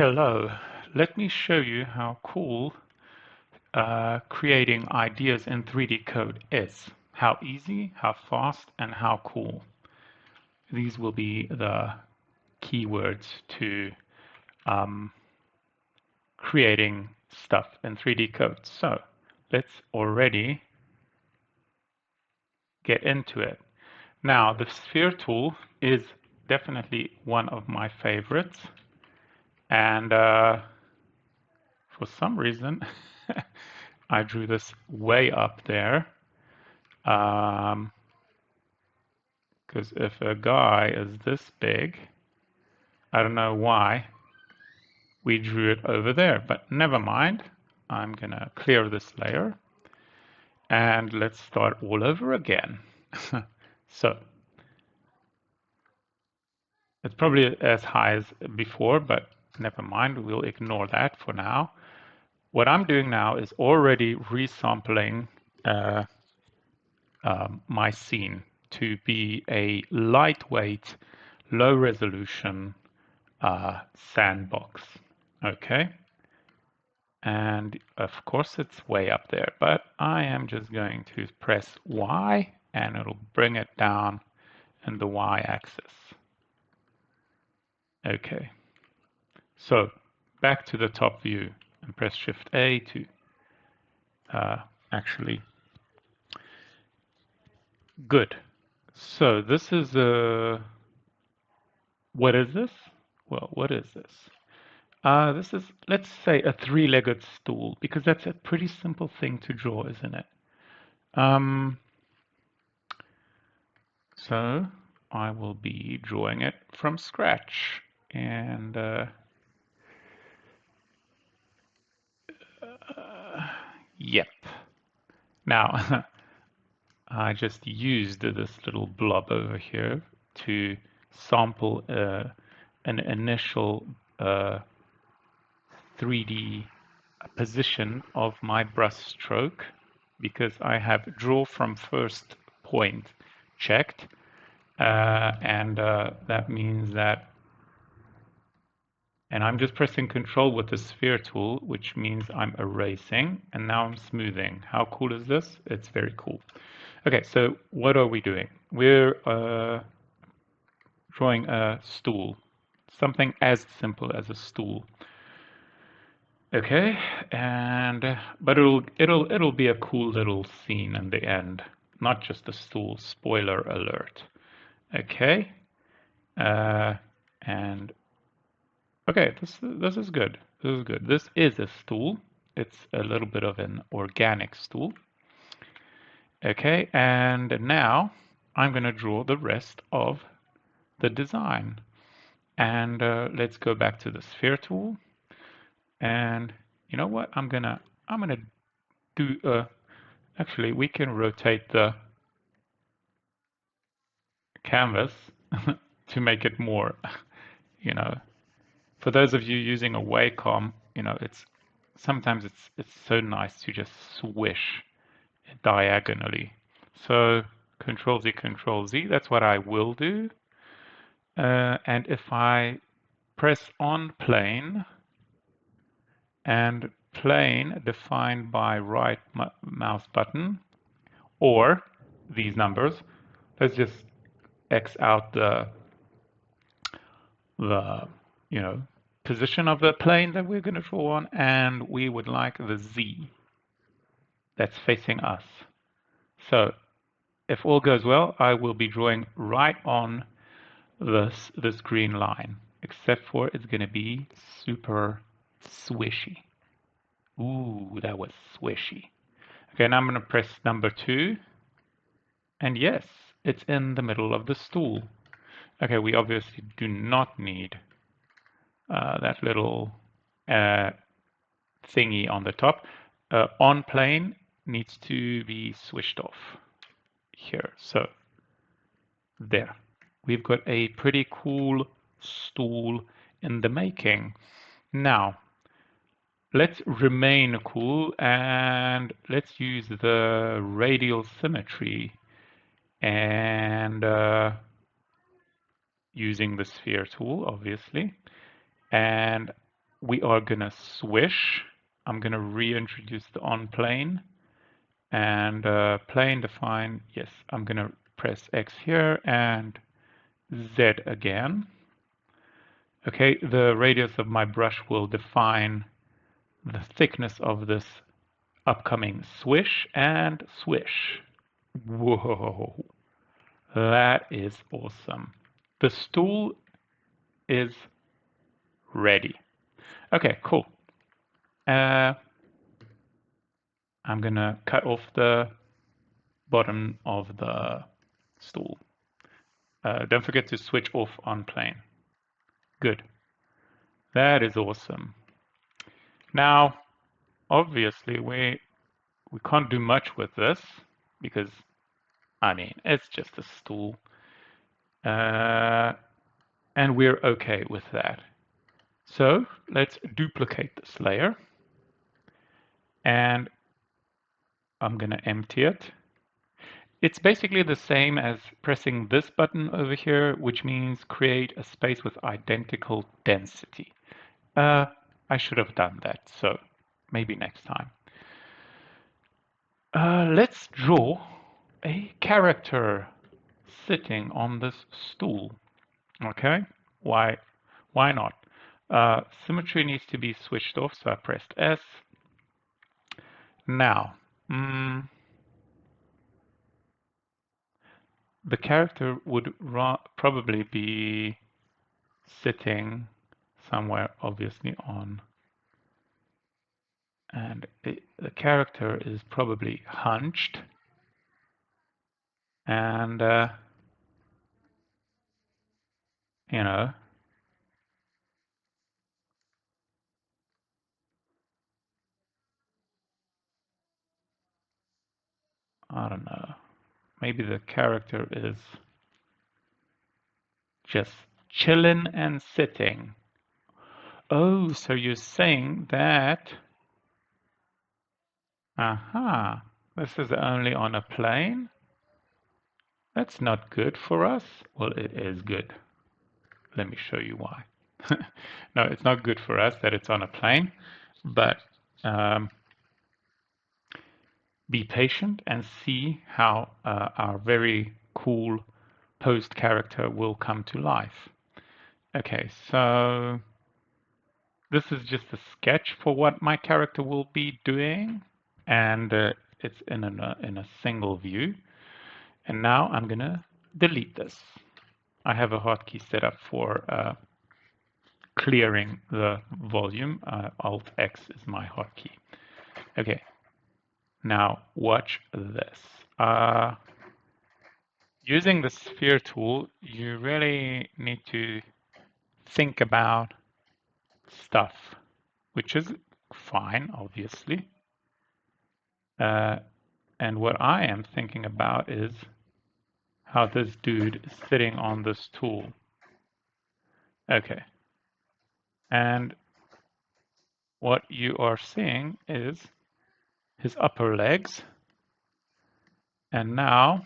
Hello, let me show you how cool creating ideas in 3DCoat is. How easy, how fast, and how cool. These will be the keywords to creating stuff in 3DCoat. So let's already get into it. Now, the sphere tool is definitely one of my favorites. And for some reason, I drew this way up there. Because if a guy is this big, I don't know why we drew it over there, but never mind. I'm gonna clear this layer and let's start all over again. So it's probably as high as before, but never mind, we'll ignore that for now. What I'm doing now is already resampling my scene to be a lightweight, low resolution sandbox. Okay. And of course it's way up there, but I am just going to press Y and it'll bring it down in the Y axis. Okay. So back to the top view and press Shift A to actually good. So this is a, what is this? Well, what is this? This is, let's say, a three-legged stool, because that's a pretty simple thing to draw, isn't it? So I will be drawing it from scratch. And yep. Now, I just used this little blob over here to sample an initial 3D position of my brush stroke, because I have draw from first point checked, and that means that, and I'm just pressing Control with the sphere tool, which means I'm erasing, and now I'm smoothing. How cool is this? It's very cool. Okay, so what are we doing? We're drawing a stool, something as simple as a stool. Okay, and but it'll be a cool little scene in the end, not just a stool. Spoiler alert. Okay, and okay, this is good. This is good. This is a stool. It's a little bit of an organic stool. Okay, and now I'm going to draw the rest of the design. And let's go back to the sphere tool. And you know what? I'm gonna do actually we can rotate the canvas to make it more, you know, for those of you using a Wacom, you know, it's sometimes it's so nice to just swish it diagonally. So Control Z, Control Z, that's what I will do. And if I press on plane, and plane defined by right mouse button, or these numbers, let's just X out the you know, position of the plane that we're going to draw on, and we would like the Z that's facing us. So if all goes well, I will be drawing right on this green line, except for it's going to be super swishy. Ooh, that was swishy. Okay, now I'm going to press number 2, and yes, it's in the middle of the stool. Okay, we obviously do not need that little thingy on the top. On plane needs to be switched off here. So there, we've got a pretty cool stool in the making. Now, let's remain cool and let's use the radial symmetry and using the sphere tool, obviously. And we are going to swish. I'm going to reintroduce the on plane and plane define. Yes, I'm going to press X here and Z again. Okay, the radius of my brush will define the thickness of this upcoming swish and swish. Whoa, that is awesome. The stool is ready. Okay, cool. I'm gonna cut off the bottom of the stool. Don't forget to switch off on plane. Good. That is awesome. Now, obviously, we can't do much with this because, I mean, it's just a stool. And we're okay with that. So let's duplicate this layer. And I'm going to empty it. It's basically the same as pressing this button over here, which means create a space with identical density. I should have done that, so maybe next time. Let's draw a character sitting on this stool. Okay, why not? Symmetry needs to be switched off, so I pressed S. Now, the character would probably be sitting somewhere, obviously, on, and the character is probably hunched, and you know, I don't know, maybe the character is just chilling and sitting. Oh, so you're saying that, aha, this is only on a plane? That's not good for us. Well, it is good. Let me show you why. No, it's not good for us that it's on a plane, but be patient and see how our very cool post character will come to life. Okay, so this is just a sketch for what my character will be doing, and it's in a single view. And now I'm gonna delete this. I have a hotkey set up for clearing the volume. Alt X is my hotkey. Okay, now watch this. Using the sphere tool, you really need to think about stuff, which is fine, obviously. And what I am thinking about is how this dude is sitting on this tool. Okay. And what you are seeing is his upper legs. And now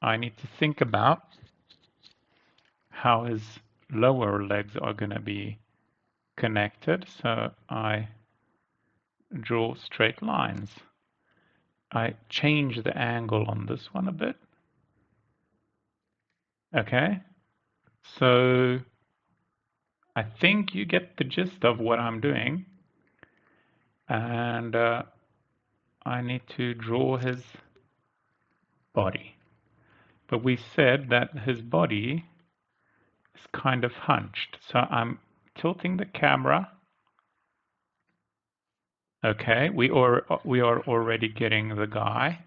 I need to think about how his lower legs are going to be connected. So I draw straight lines. I change the angle on this one a bit. Okay, so I think you get the gist of what I'm doing. And I need to draw his body. But we said that his body is kind of hunched. So I'm tilting the camera. Okay, we are already getting the guy.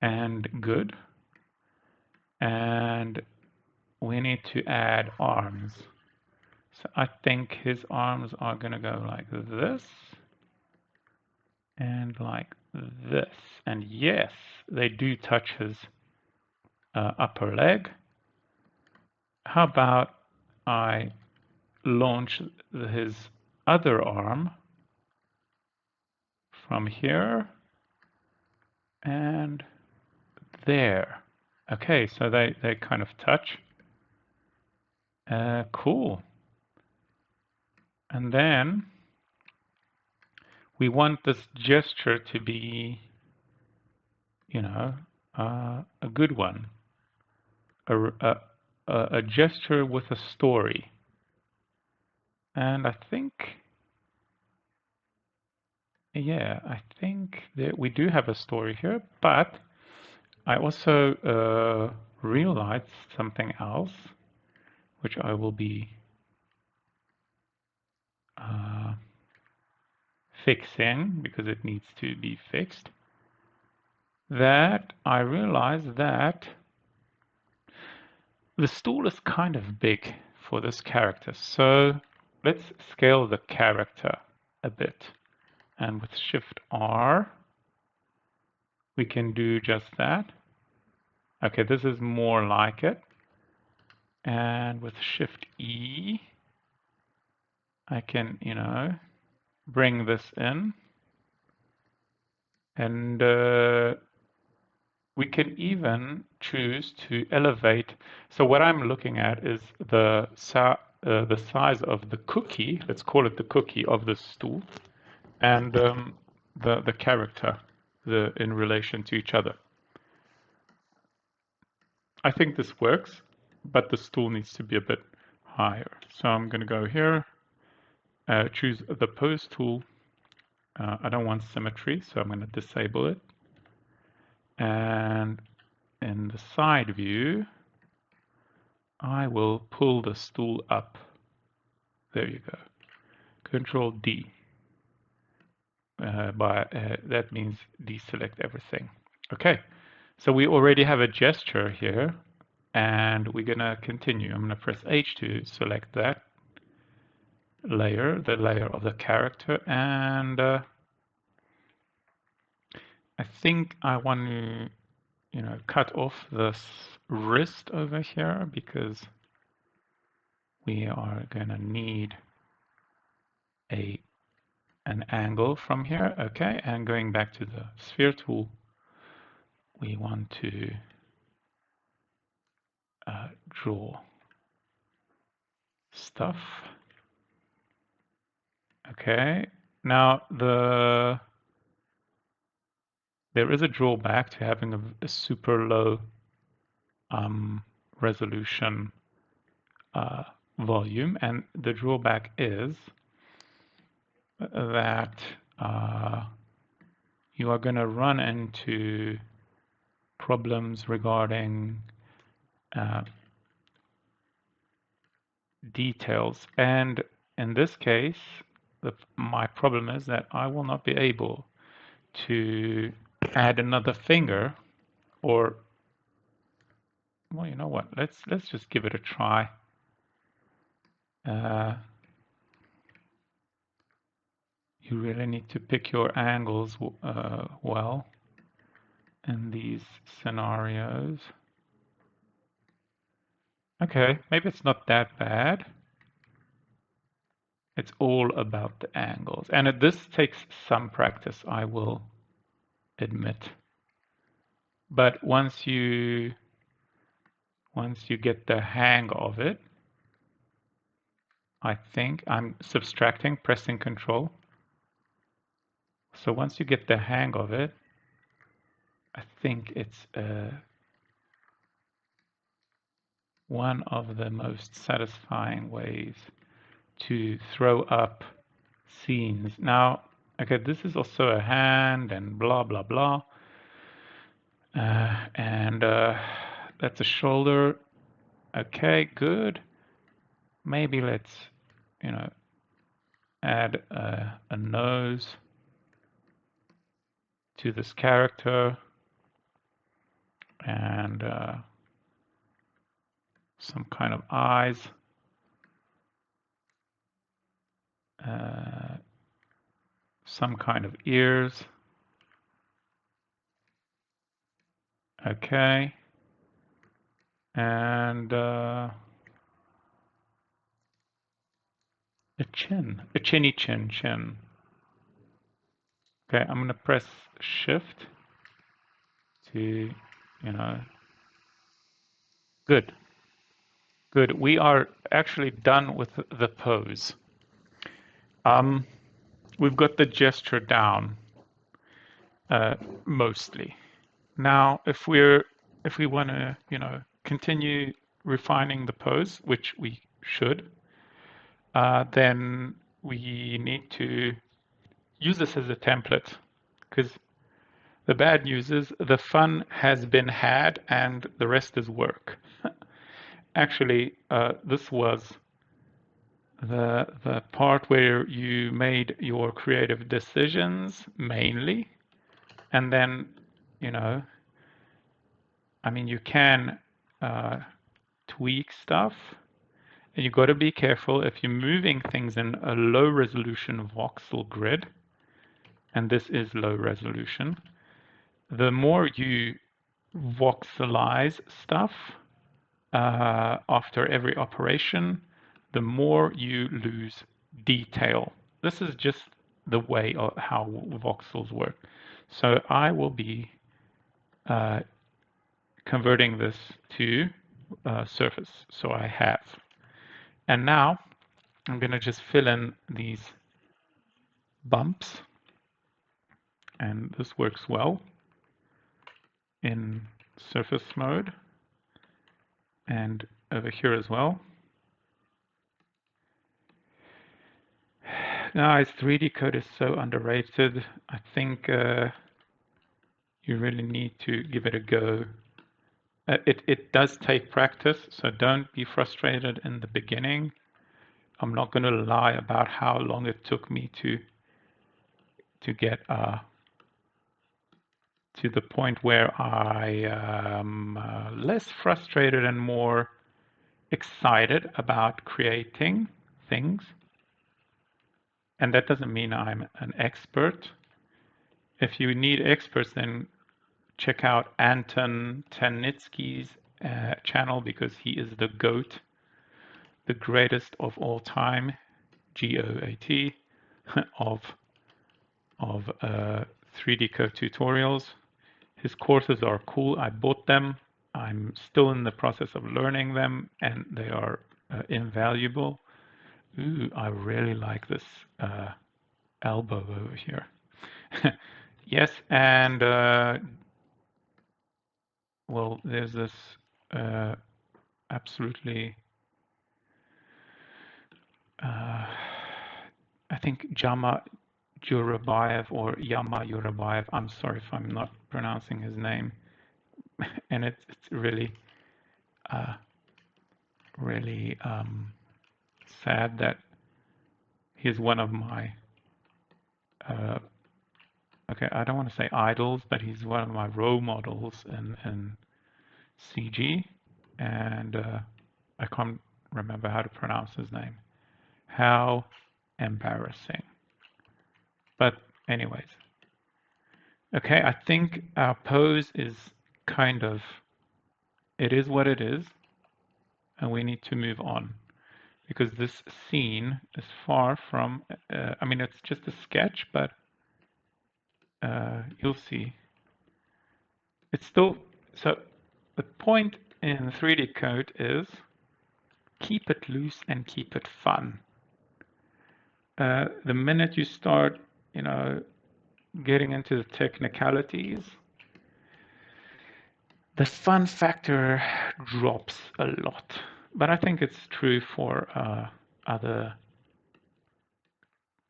And good. And we need to add arms. So I think his arms are going to go like this and like this. And yes, they do touch his upper leg. How about I launch his other arm from here and there. Okay, so they kind of touch. Cool. And then we want this gesture to be, you know, a good one, a gesture with a story. And I think, yeah, I think that we do have a story here, but I also realized something else, which I will be fixing because it needs to be fixed. That I realized that the stool is kind of big for this character. So let's scale the character a bit. And with Shift R, we can do just that. Okay, this is more like it. And with Shift E, I can, you know, bring this in. And we can even choose to elevate. So what I'm looking at is the size of the cookie, let's call it the cookie of the stool, and the character in relation to each other. I think this works, but the stool needs to be a bit higher. So I'm going to go here, choose the pose tool. I don't want symmetry, so I'm going to disable it. And in the side view, I will pull the stool up. There you go. Control D. That means deselect everything. Okay, so we already have a gesture here, and we're gonna continue. I'm gonna press H to select that layer, the layer of the character, and I think I want to, you know, cut off this wrist over here because we are gonna need an angle from here. Okay, and going back to the sphere tool, we want to draw stuff. Okay, now there is a drawback to having a super low resolution volume, and the drawback is that you are going to run into problems regarding details. And in this case, my problem is that I will not be able to add another finger, or, well, you know what? Let's just give it a try. You really need to pick your angles well in these scenarios. Okay, maybe it's not that bad. It's all about the angles. And this takes some practice, I will admit. But once you get the hang of it, I think I'm subtracting, pressing Control. So once you get the hang of it, I think it's one of the most satisfying ways to throw up scenes. Now, okay, this is also a hand and blah, blah, blah. And that's a shoulder. Okay, good. Maybe let's, you know, add a nose to this character and some kind of eyes. Some kind of ears. Okay. And a chin, a chinny chin. Okay, I'm going to press Shift to, you know, good. We are actually done with the pose. We've got the gesture down mostly. Now, if we want to, continue refining the pose, which we should, then we need to use this as a template, because the bad news is the fun has been had and the rest is work. Actually, this was the part where you made your creative decisions mainly, and then, you can tweak stuff, and you got to be careful if you're moving things in a low resolution voxel grid, and this is low resolution. The more you voxelize stuff after every operation, the more you lose detail. This is just the way of how voxels work. So I will be converting this to surface. So I have. And now I'm going to just fill in these bumps. And this works well in surface mode and over here as well. Guys, 3DCoat is so underrated. I think you really need to give it a go. It does take practice, so don't be frustrated in the beginning. I'm not going to lie about how long it took me to get to the point where I am less frustrated and more excited about creating things. And that doesn't mean I'm an expert. If you need experts, then check out Anton Tenitsky's channel, because he is the GOAT, the greatest of all time, GOAT, of 3DCoat tutorials. His courses are cool. I bought them. I'm still in the process of learning them, and they are invaluable. Ooh, I really like this elbow over here. Yes, and well, there's this absolutely, I think Jama Jurabayev or Yama Jurabayev. I'm sorry if I'm not pronouncing his name, and it's really, really sad that he's one of my, okay, I don't want to say idols, but he's one of my role models in CG, and I can't remember how to pronounce his name. How embarrassing. But anyways, okay, I think our pose is kind of, it is what it is, and we need to move on, because this scene is far from, I mean, it's just a sketch, but you'll see. It's still, so the point in 3DCoat is keep it loose and keep it fun. The minute you start, getting into the technicalities, the fun factor drops a lot. But I think it's true for other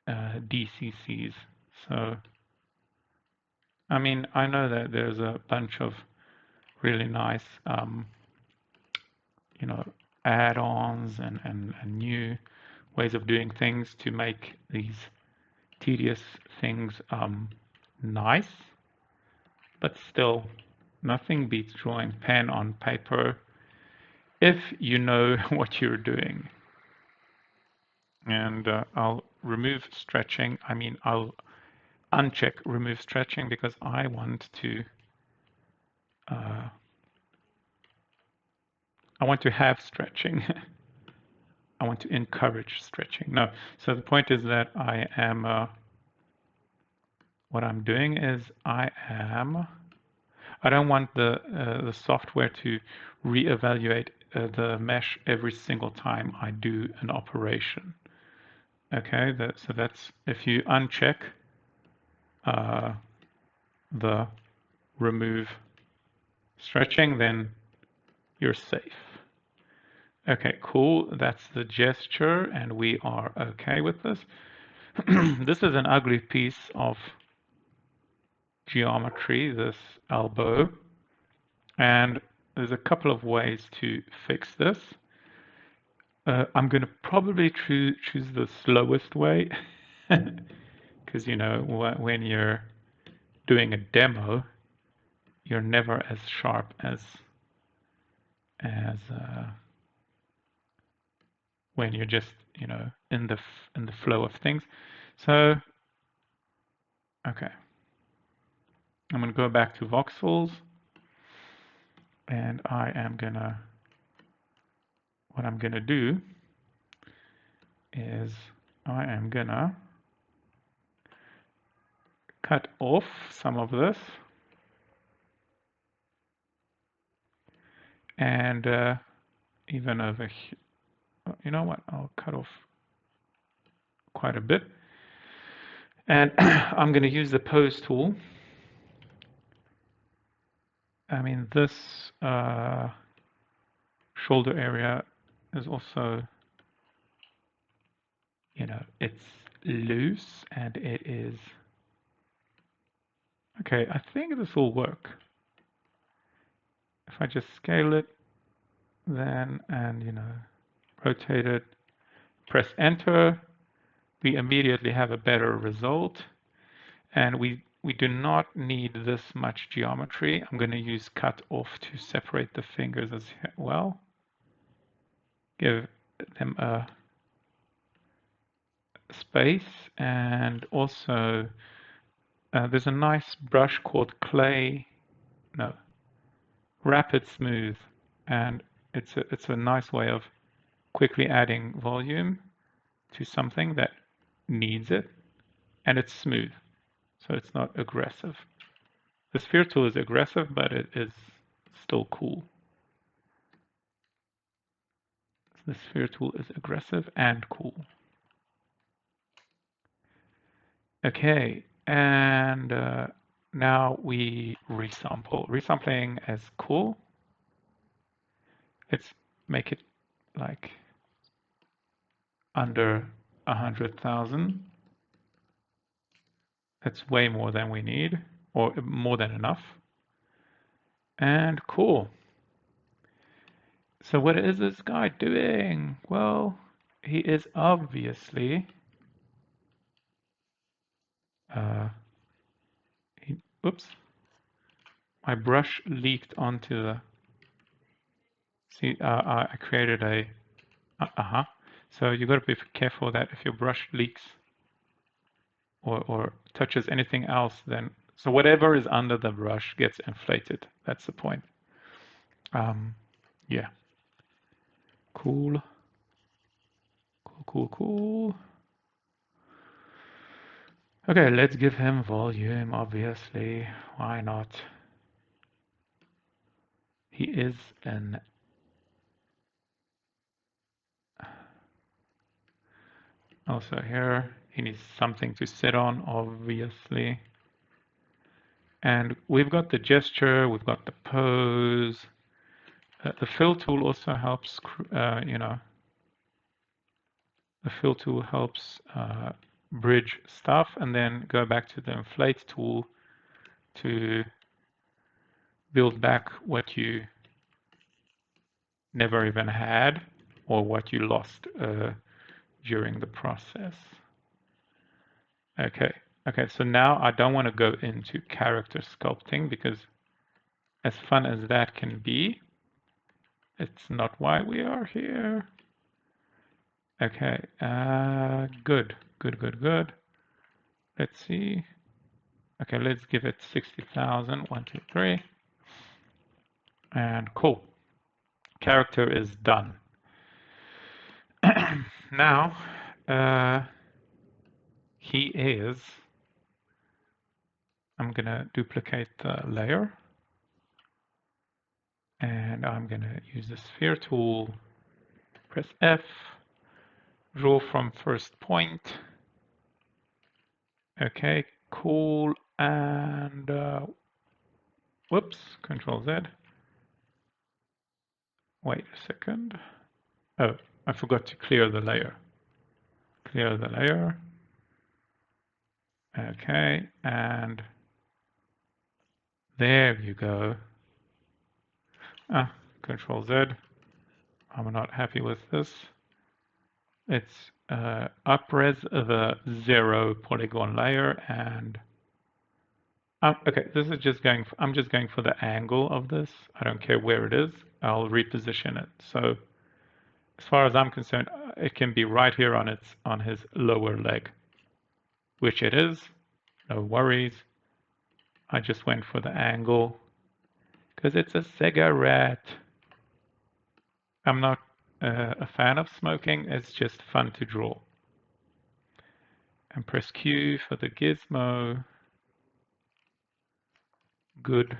DCCs. So, I mean, I know that there's a bunch of really nice, add-ons and new ways of doing things to make these tedious things nice, but still, nothing beats drawing pen on paper if you know what you're doing. And I'll remove stretching. I mean, I'll uncheck remove stretching because I want to have stretching. I want to encourage stretching. No, so the point is that I am, what I'm doing is I don't want the software to reevaluate the mesh every single time I do an operation. Okay, so that's if you uncheck the remove stretching, then you're safe. Okay, cool. That's the gesture, and we are okay with this. This is an ugly piece of geometry, this elbow, and there's a couple of ways to fix this. I'm going to probably choose the slowest way because, you know, when you're doing a demo, you're never as sharp as when you're just, you know, in the flow of things. So, okay, I'm going to go back to voxels, and what I'm gonna do is I am gonna cut off some of this, and even over here, you know what, I'll cut off quite a bit, and I'm going to use the pose tool. I mean, this shoulder area is also, you know, it's loose, and it is okay. I think this will work if I just scale it, then, and, you know, rotate it, press enter, we immediately have a better result, and we do not need this much geometry. I'm going to use cut off to separate the fingers as well. Give them a space, and also there's a nice brush called Rapid Smooth, and it's a nice way of quickly adding volume to something that needs it, and it's smooth, so it's not aggressive. The sphere tool is aggressive, but it is still cool. The sphere tool is aggressive and cool. Okay, and now we resample. Resampling is cool. Let's make it like under 100,000. That's way more than we need, or more than enough. And cool. So what is this guy doing? Well, he is obviously oops, my brush leaked onto the, see, I created a, so you got to be careful that if your brush leaks or touches anything else, then, so whatever is under the brush gets inflated. That's the point. Yeah. Cool. Cool. Okay, let's give him volume, obviously. Why not? He is an also here, he needs something to sit on, obviously. And we've got the gesture, we've got the pose. The fill tool also helps, you know, the fill tool helps bridge stuff, and then go back to the inflate tool to build back what you never even had or what you lost during the process. Okay, so now I don't want to go into character sculpting because as fun as that can be, it's not why we are here. Okay, good. Let's see. Okay, let's give it 60,000. 1, 2, 3. And cool. Character is done. Now, he is, I'm going to duplicate the layer. And I'm going to use the sphere tool, press F, Draw from first point. Okay, cool. And whoops, Control Z. Wait a second. Oh, I forgot to clear the layer. Clear the layer. Okay, and there you go. Control Z. I'm not happy with this. It's upres the 0 polygon layer, and okay, this is just going. I'm just going for the angle of this. I don't care where it is. I'll reposition it. So as far as I'm concerned, it can be right here on his lower leg, which it is. No worries. I just went for the angle because it's a cigarette. I'm not a fan of smoking. It's just fun to draw. And press Q for the gizmo. Good.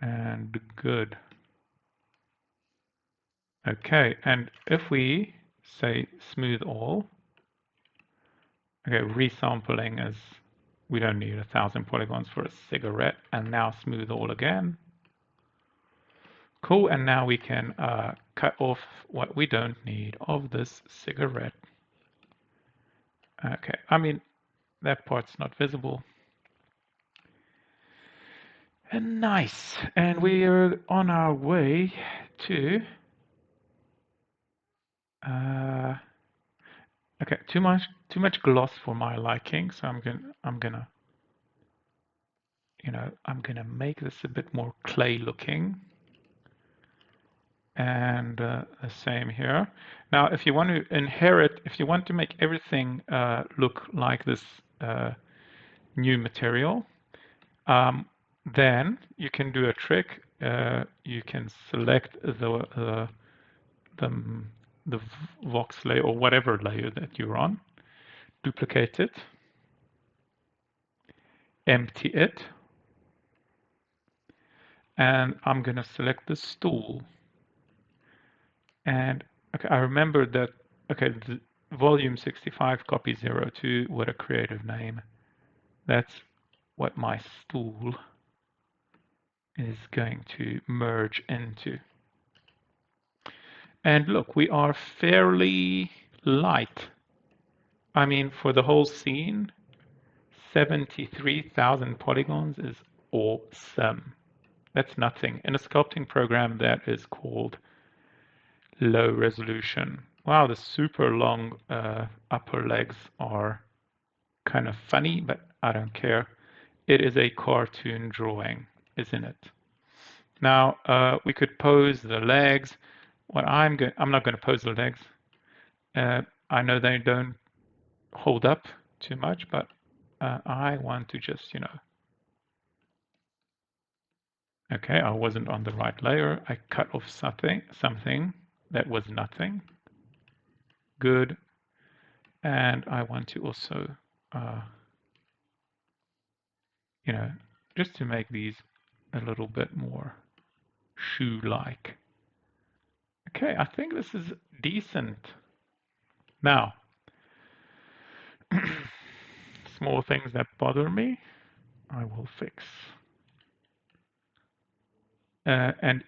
And good. Okay, and if we say smooth all, okay, resampling is, we don't need 1,000 polygons for a cigarette, and now smooth all again. Cool, and now we can cut off what we don't need of this cigarette. Okay, I mean, that part's not visible. And nice, and we are on our way to okay, too much gloss for my liking, so I'm gonna I'm gonna make this a bit more clay looking, and the same here. Now, if you want to inherit, if you want to make everything look like this new material, then you can do a trick. You can select the vox layer or whatever layer that you're on, duplicate it, empty it, and I'm going to select the stool. And okay, I remember that, okay, the volume 65 copy 02, what a creative name. That's what my stool is going to merge into. And look, we are fairly light. I mean, for the whole scene, 73,000 polygons is awesome. That's nothing. In a sculpting program, that is called low resolution. Wow, the super long upper legs are kind of funny, but I don't care. It is a cartoon drawing, isn't it? Now, we could pose the legs. I'm not going to pose the legs. I know they don't hold up too much, but I want to just, okay, I wasn't on the right layer. I cut off something that was nothing. Good. And I want to also, just to make these a little bit more shoe-like. Okay, I think this is decent. Now, small things that bother me, I will fix. And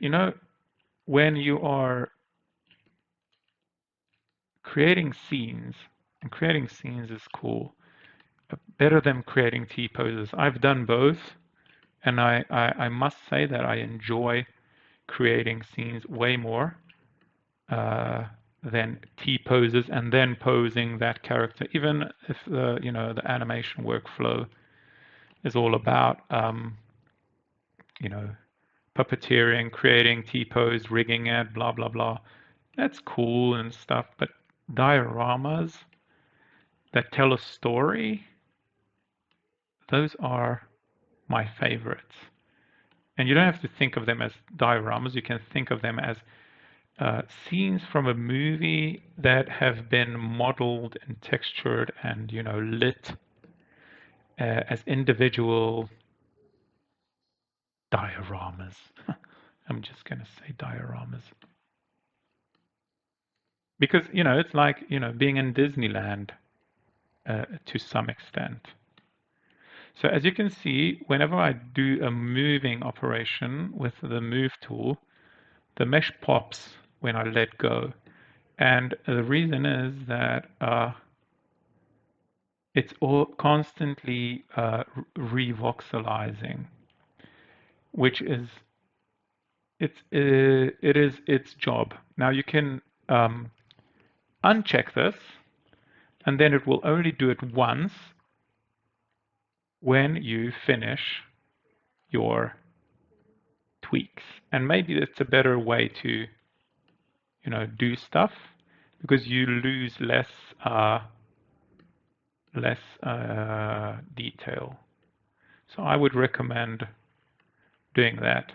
when you are creating scenes, and creating scenes is cool, better than creating T-poses. I've done both, and I must say that I enjoy creating scenes way more than T-poses and then posing that character, even if the animation workflow is all about puppeteering, creating T-pose, rigging it, blah blah blah. That's cool and stuff, but dioramas that tell a story, those are my favorites. And you don't have to think of them as dioramas. You can think of them as scenes from a movie that have been modeled and textured and lit as individual dioramas. I'm just going to say dioramas. Because, it's like, being in Disneyland to some extent. So as you can see, whenever I do a moving operation with the move tool, the mesh pops when I let go. And the reason is that it's all constantly revoxelizing, which is it is its job. Now you can uncheck this, and then it will only do it once when you finish your tweaks. And maybe that's a better way to, do stuff, because you lose less detail. So I would recommend doing that.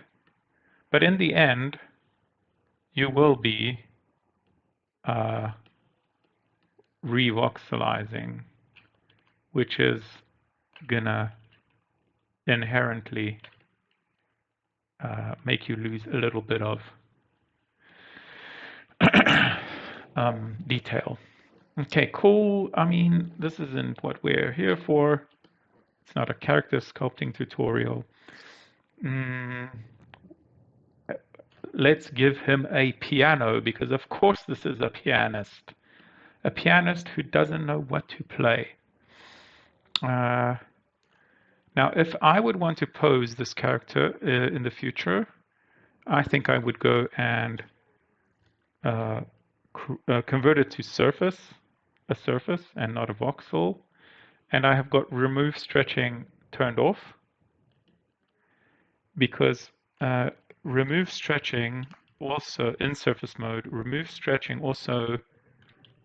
But in the end, you will be revoxelizing, which is gonna inherently make you lose a little bit of detail. Okay, cool. I mean, this isn't what we're here for. It's not a character sculpting tutorial. Let's give him a piano, because of course this is a pianist. A pianist who doesn't know what to play. Now, if I would want to pose this character in the future, I think I would go and convert it to a surface and not a voxel. And I have got remove stretching turned off, because remove stretching also in surface mode, remove stretching also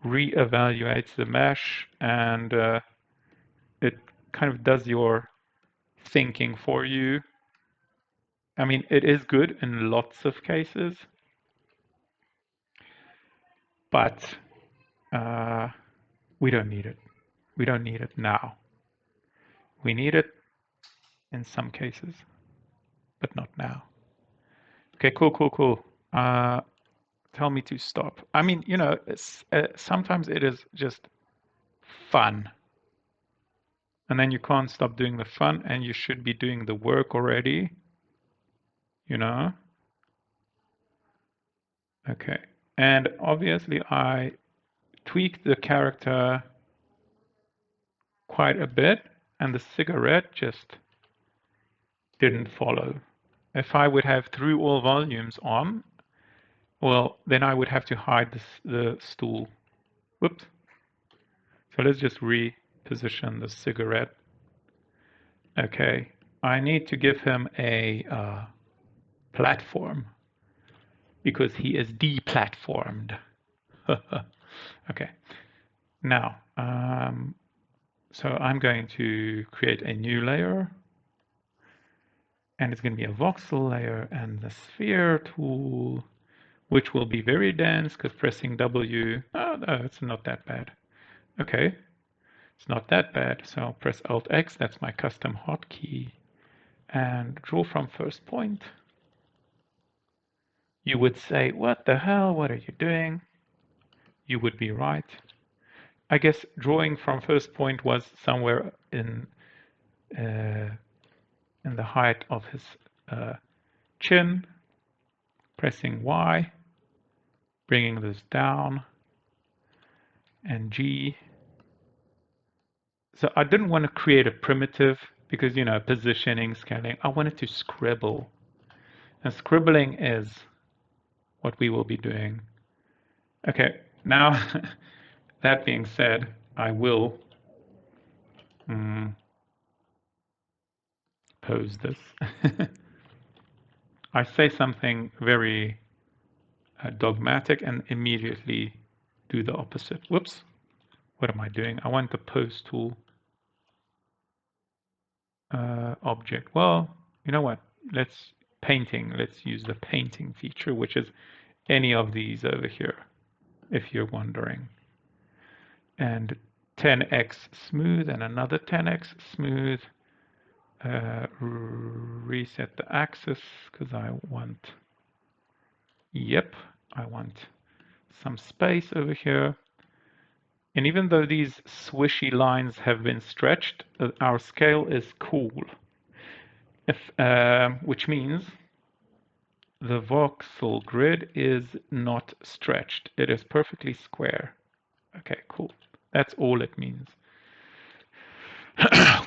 re-evaluates the mesh, and it kind of does your thinking for you. I mean, it is good in lots of cases, but we don't need it. We don't need it now. We need it in some cases, but not now. Okay, cool. Tell me to stop. I mean, sometimes it is just fun. And then you can't stop doing the fun, and you should be doing the work already, Okay. And obviously I tweaked the character quite a bit, and the cigarette just didn't follow. If I would have through all volumes on, well, then I would have to hide the stool. Whoops. So let's just reposition the cigarette. Okay, I need to give him a platform, because he is deplatformed. Okay, now, so I'm going to create a new layer, and it's going to be a voxel layer and the sphere tool, which will be very dense because pressing W, oh no, it's not that bad. Okay, it's not that bad. So press Alt X, that's my custom hotkey, and draw from first point. You would say, what the hell, what are you doing? You would be right. I guess drawing from first point was somewhere in the height of his chin. Pressing Y, bringing this down, and G. So I didn't want to create a primitive, because, positioning, scaling. I wanted to scribble. And scribbling is what we will be doing. Okay, now, that being said, I will pose this. I say something very dogmatic and immediately do the opposite. Whoops. What am I doing? I want the pose tool object. Well, you know what? Let's use the painting feature, which is any of these over here, if you're wondering. And 10x smooth and another 10x smooth. Reset the axis, because I want some space over here. And even though these swishy lines have been stretched, our scale is cool, which means the voxel grid is not stretched. It is perfectly square. Okay, cool. That's all it means.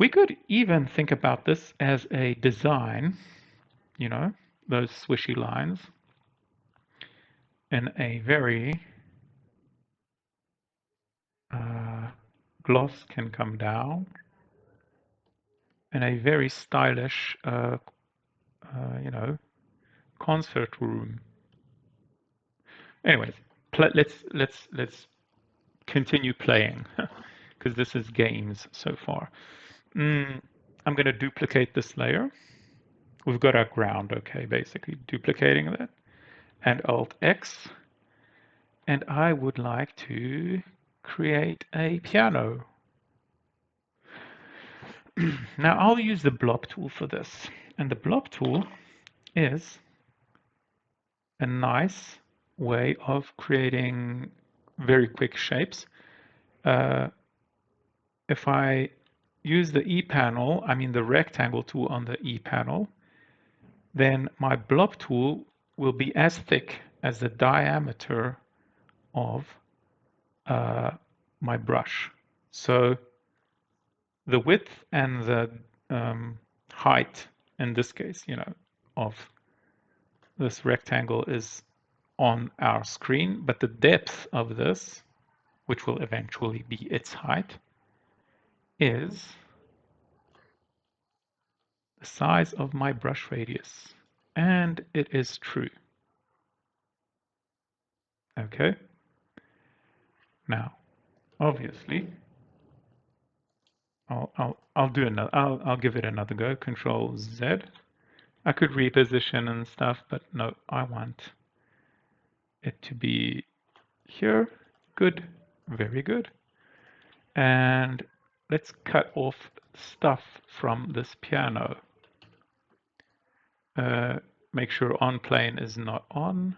We could even think about this as a design, you know, those swishy lines, in a very gloss can come down, in a very stylish, you know, concert room. Anyways, let's continue playing because this is games so far. I'm going to duplicate this layer. We've got our ground, okay, basically duplicating that, and Alt X, and I would like to create a piano. Now I'll use the blob tool for this, and the blob tool is a nice way of creating very quick shapes. If I use the E panel, I mean the rectangle tool on the E panel, then my blob tool will be as thick as the diameter of my brush. So the width and the height, in this case, you know, of this rectangle is on our screen, but the depth of this, which will eventually be its height, is the size of my brush radius. And it is true. Okay. Now, obviously, I'll do another. I'll give it another go. Control Z. I could reposition and stuff, but no, I want it to be here. Good, very good. And let's cut off stuff from this piano. Make sure on plane is not on.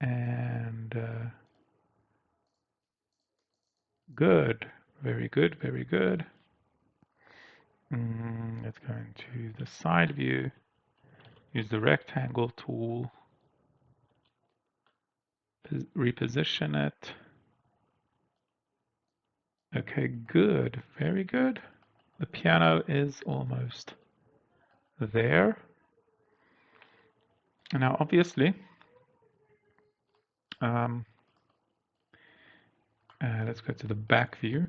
And good, very good, very good. Let's go into the side view. Use the rectangle tool. Reposition it. Okay, good, very good. The piano is almost there. And now, obviously, let's go to the back view.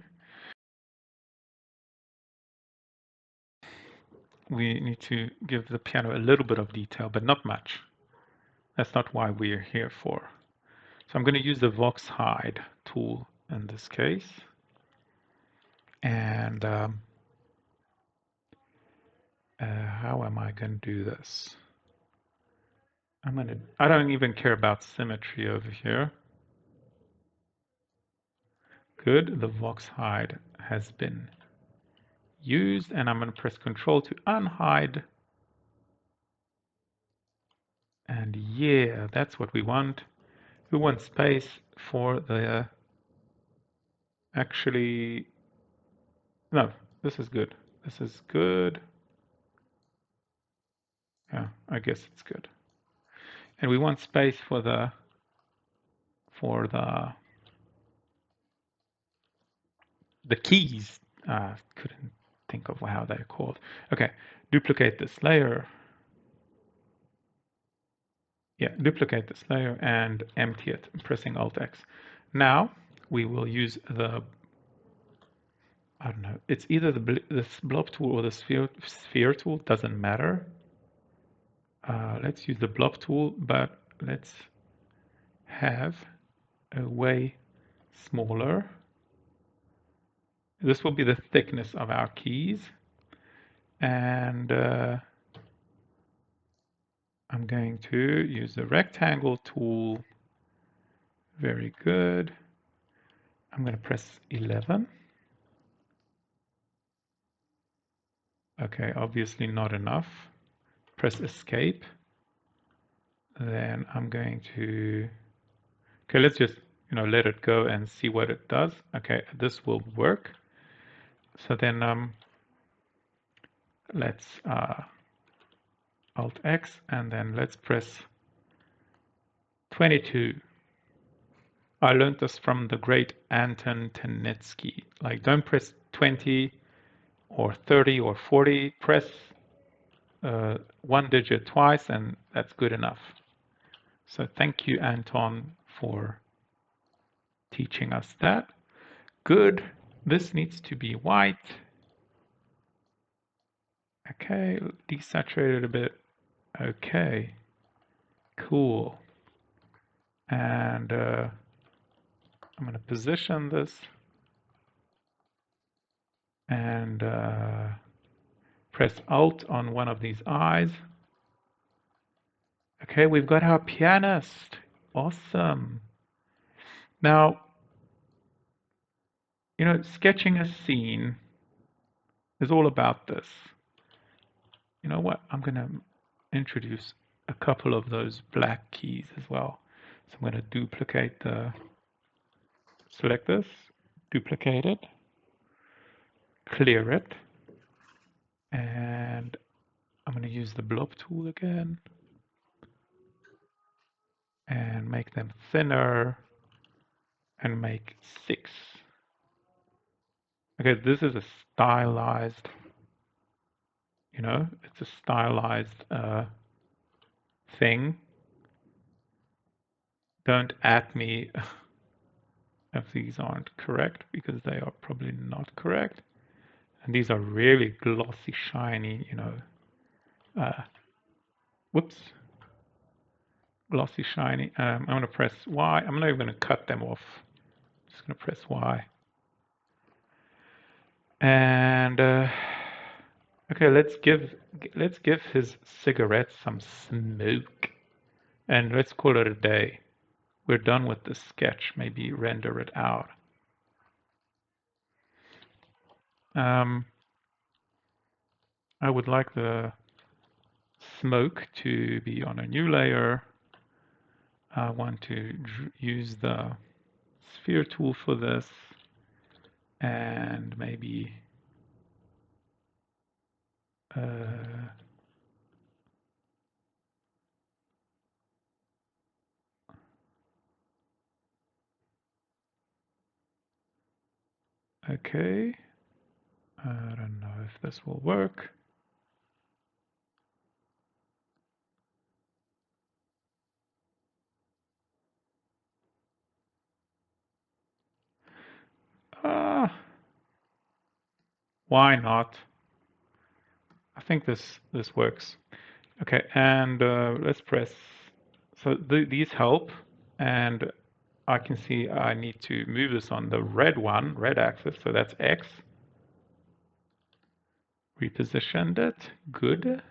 We need to give the piano a little bit of detail, but not much. That's not why we're here for. So I'm going to use the Vox Hide tool in this case. And how am I going to do this? I don't even care about symmetry over here. Good, the Vox Hide has been used, and I'm going to press Control to unhide. And yeah, that's what we want. We want space for the, actually, no, this is good. This is good. Yeah, I guess it's good. And we want space for the keys. Couldn't think of how they're called. Okay, duplicate this layer. Yeah, duplicate this layer and empty it, pressing Alt X. Now we will use the, I don't know, it's either this blob tool or the sphere tool, doesn't matter. Let's use the blob tool, but let's have a way smaller. This will be the thickness of our keys. And I'm going to use the rectangle tool. Very good. I'm going to press 11. Okay, obviously not enough. Press escape. Then I'm going to Okay, let's just, let it go and see what it does. Okay, this will work. So then let's Alt X, and then let's press 22. I learned this from the great Anton Tenetsky. Like, don't press 20 or 30 or 40. Press one digit twice, and that's good enough. So thank you, Anton, for teaching us that. Good. This needs to be white. Okay, desaturate it a bit. Okay, cool. And I'm going to position this and press Alt on one of these eyes. Okay, we've got our pianist. Awesome. Now, sketching a scene is all about this. You know what? I'm going to introduce a couple of those black keys as well. So I'm going to duplicate select this, duplicate it, clear it, and I'm going to use the blob tool again and make them thinner and make 6. Okay, this is a stylized, it's a stylized thing. Don't at me if these aren't correct, because they are probably not correct. And these are really glossy, shiny, whoops, glossy, shiny. I'm going to press Y. I'm not even going to cut them off. I'm just going to press Y. And okay, let's give his cigarette some smoke, and let's call it a day. We're done with the sketch. Maybe render it out. I would like the smoke to be on a new layer. I want to use the sphere tool for this, and maybe okay. I don't know if this will work. Why not? I think this works. Okay, and let's press. So these help, and I can see I need to move this on the red axis. So that's X. Repositioned it. Good.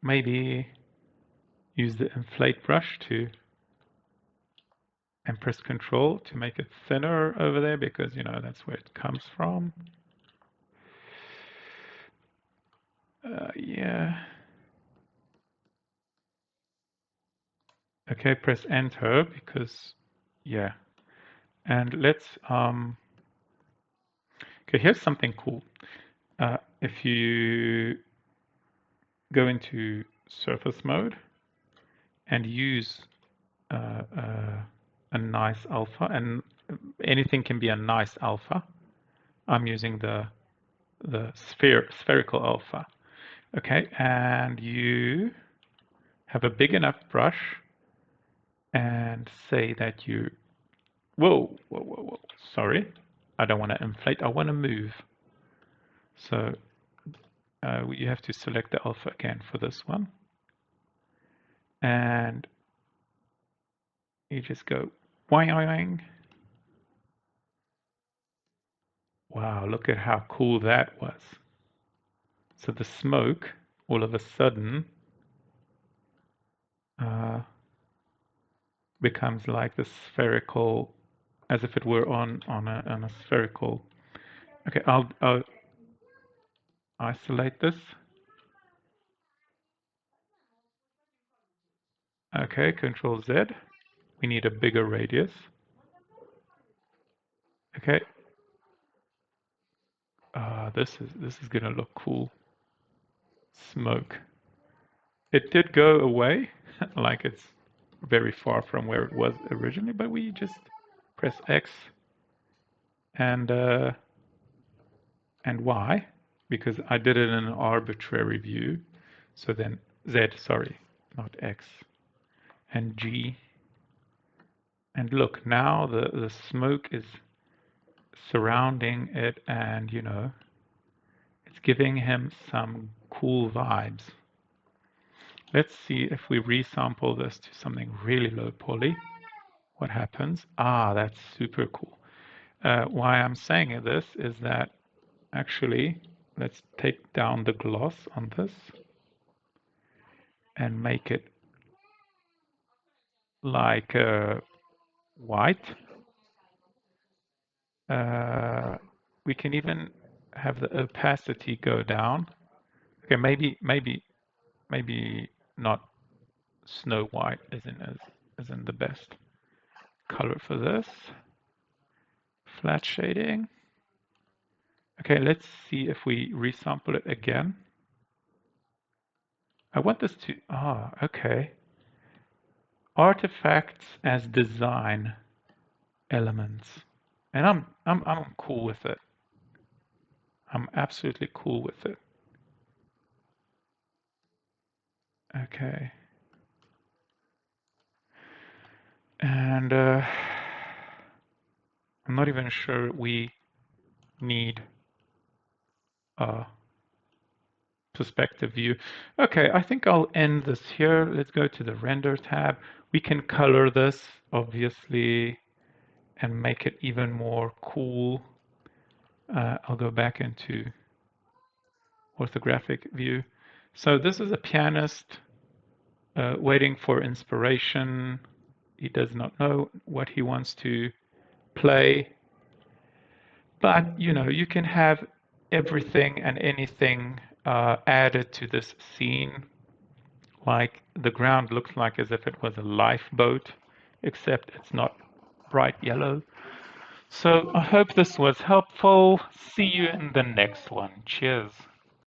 Maybe use the inflate brush and press Control to make it thinner over there, because that's where it comes from. Yeah. Okay, press Enter because, yeah. And let's okay, here's something cool. If you go into surface mode and use a nice alpha, and anything can be a nice alpha. I'm using the spherical alpha. Okay, and you have a big enough brush and say that you, whoa, sorry, I don't want to inflate, I want to move. So you have to select the alpha again for this one. And you just go boing. Wow, look at how cool that was. So the smoke, all of a sudden, becomes like the spherical, as if it were on a spherical. Okay, I'll isolate this. Okay, Control Z. We need a bigger radius. Okay. This is gonna look cool. Smoke. It did go away, like it's very far from where it was originally, but we just press X and Y because I did it in an arbitrary view. So then Z, sorry, not X, and G. And look, now the smoke is surrounding it and, you know, it's giving him some cool vibes. Let's see if we resample this to something really low poly. What happens? Ah, that's super cool. Why I'm saying this is that actually, let's take down the gloss on this and make it like white. We can even have the opacity go down. Okay, maybe not Snow White isn't the best color for this. Flat shading. Okay, let's see if we resample it again. I want this to, okay. Artifacts as design elements. And I'm cool with it. I'm absolutely cool with it. Okay. And I'm not even sure we need a perspective view. Okay, I think I'll end this here. Let's go to the render tab. We can color this, obviously, and make it even more cool. I'll go back into orthographic view. So this is a pianist waiting for inspiration. He does not know what he wants to play. But you know, you can have everything and anything added to this scene. Like the ground looks like as if it was a lifeboat, except it's not bright yellow. So I hope this was helpful. See you in the next one. Cheers.